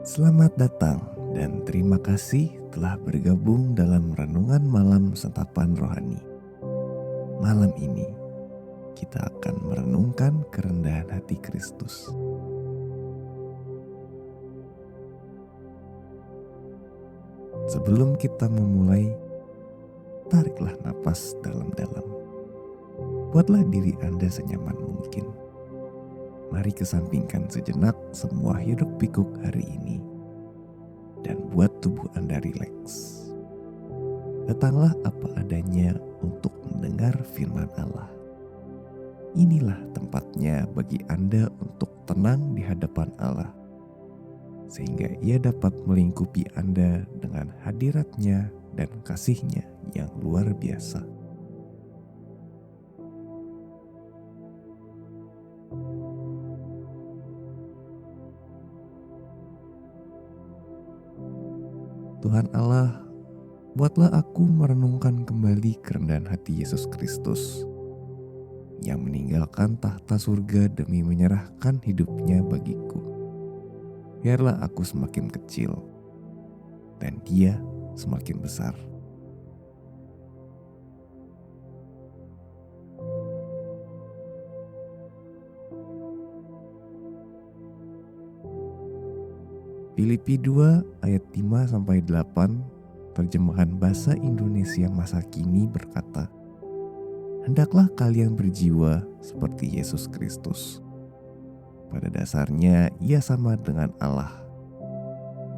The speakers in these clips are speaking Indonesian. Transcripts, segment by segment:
Selamat datang dan terima kasih telah bergabung dalam renungan malam Sentapan Rohani. Malam ini kita akan merenungkan kerendahan hati Kristus. Sebelum kita memulai, tariklah napas dalam-dalam. Buatlah diri Anda senyaman mungkin. Mari kesampingkan sejenak semua hiruk-pikuk hari ini dan buat tubuh Anda rileks. Datanglah apa adanya untuk mendengar firman Allah. Inilah tempatnya bagi Anda untuk tenang di hadapan Allah, sehingga Ia dapat melingkupi Anda dengan hadirat-Nya dan kasih-Nya yang luar biasa. Tuhan Allah, buatlah aku merenungkan kembali kerendahan hati Yesus Kristus yang meninggalkan tahta surga demi menyerahkan hidupnya bagiku. Biarlah aku semakin kecil dan Dia semakin besar. Filipi 2 ayat 5-8 terjemahan bahasa Indonesia masa kini berkata, "Hendaklah kalian berjiwa seperti Yesus Kristus. Pada dasarnya Ia sama dengan Allah,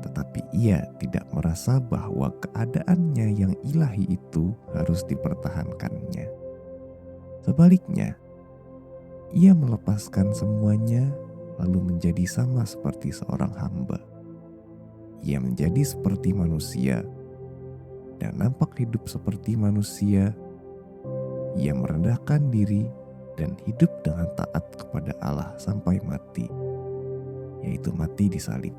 tetapi Ia tidak merasa bahwa keadaannya yang ilahi itu harus dipertahankannya. Sebaliknya, Ia melepaskan semuanya lalu menjadi sama seperti seorang hamba. Ia menjadi seperti manusia dan nampak hidup seperti manusia. Ia merendahkan diri dan hidup dengan taat kepada Allah sampai mati, yaitu mati di salib."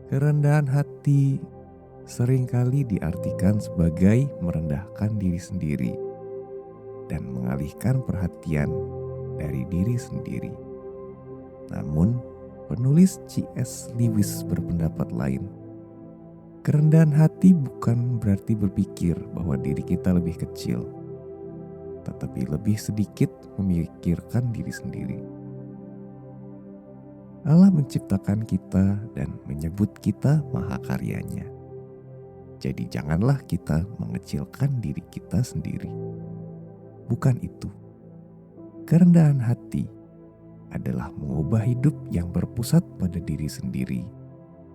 Kerendahan hati seringkali diartikan sebagai merendahkan diri sendiri dan mengalihkan perhatian dari diri sendiri. Namun, penulis C.S. Lewis berpendapat lain. Kerendahan hati bukan berarti berpikir bahwa diri kita lebih kecil, tetapi lebih sedikit memikirkan diri sendiri. Allah menciptakan kita dan menyebut kita mahakaryanya. Jadi janganlah kita mengecilkan diri kita sendiri. Bukan itu. Kerendahan hati adalah mengubah hidup yang berpusat pada diri sendiri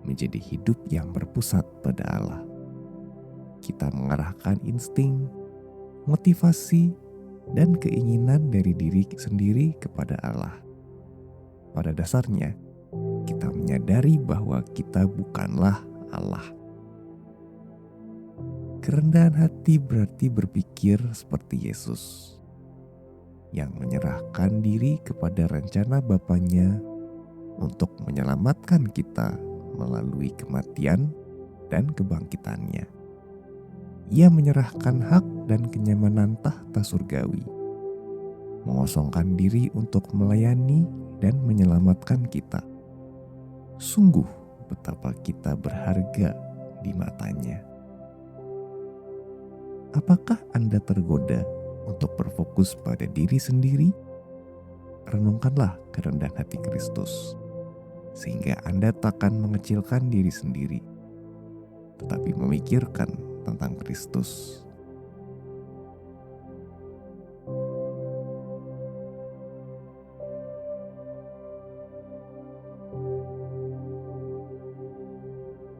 menjadi hidup yang berpusat pada Allah. Kita mengarahkan insting, motivasi, dan keinginan dari diri sendiri kepada Allah. Pada dasarnya, kita menyadari bahwa kita bukanlah Allah. Kerendahan hati berarti berpikir seperti Yesus, yang menyerahkan diri kepada rencana Bapanya untuk menyelamatkan kita melalui kematian dan kebangkitannya. Ia menyerahkan hak dan kenyamanan tahta surgawi, mengosongkan diri untuk melayani dan menyelamatkan kita. Sungguh betapa kita berharga di matanya. Apakah Anda tergoda untuk berfokus pada diri sendiri? Renungkanlah kerendahan hati Kristus, sehingga Anda takkan mengecilkan diri sendiri, tetapi memikirkan tentang Kristus.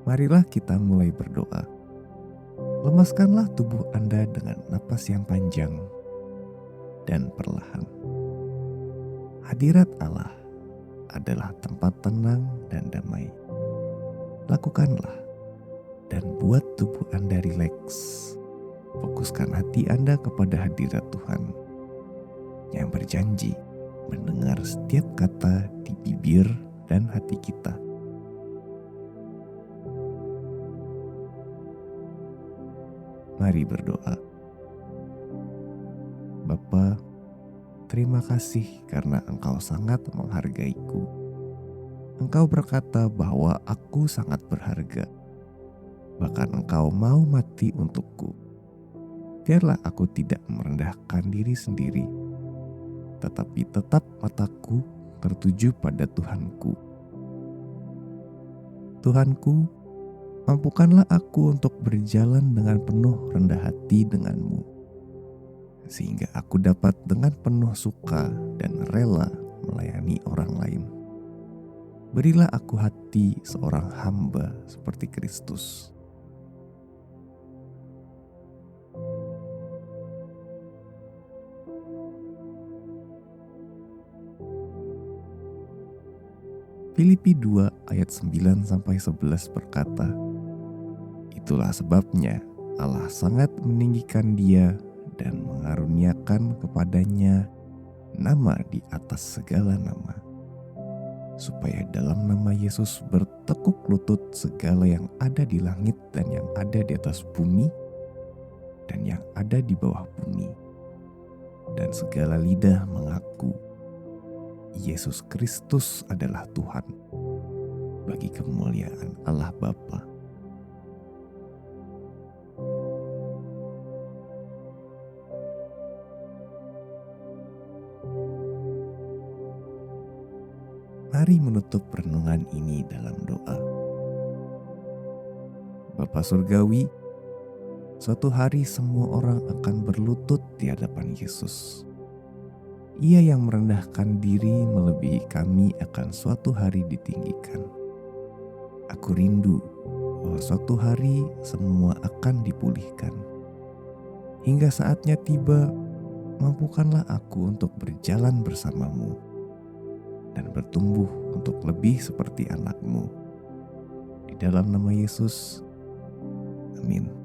Marilah kita mulai berdoa. Lemaskanlah tubuh Anda dengan napas yang panjang dan perlahan. Hadirat Allah adalah tempat tenang dan damai. Lakukanlah dan buat tubuh Anda rileks. Fokuskan hati Anda kepada hadirat Tuhan yang berjanji mendengar setiap kata di bibir dan hati kita. Mari berdoa. Bapa, terima kasih karena Engkau sangat menghargaiku. Engkau berkata bahwa aku sangat berharga. Bahkan Engkau mau mati untukku. Biarlah aku tidak merendahkan diri sendiri, tetapi tetap mataku tertuju pada Tuhanku. Tuhanku, mampukanlah aku untuk berjalan dengan penuh rendah hati denganmu, sehingga aku dapat dengan penuh suka dan rela melayani orang lain. Berilah aku hati seorang hamba seperti Kristus. Filipi 2 ayat 9-11 berkata, "Itulah sebabnya Allah sangat meninggikan dia dan mengaruniakan kepadanya nama di atas segala nama, supaya dalam nama Yesus bertekuk lutut segala yang ada di langit dan yang ada di atas bumi dan yang ada di bawah bumi, dan segala lidah mengaku Yesus Kristus adalah Tuhan, bagi kemuliaan Allah Bapa." Mari menutup renungan ini dalam doa. Bapa Surgawi, suatu hari semua orang akan berlutut di hadapan Yesus. Ia yang merendahkan diri melebihi kami akan suatu hari ditinggikan. Aku rindu bahwa suatu hari semua akan dipulihkan. Hingga saatnya tiba, mampukanlah aku untuk berjalan bersamamu dan bertumbuh untuk lebih seperti anak-Mu. Di dalam nama Yesus, amin.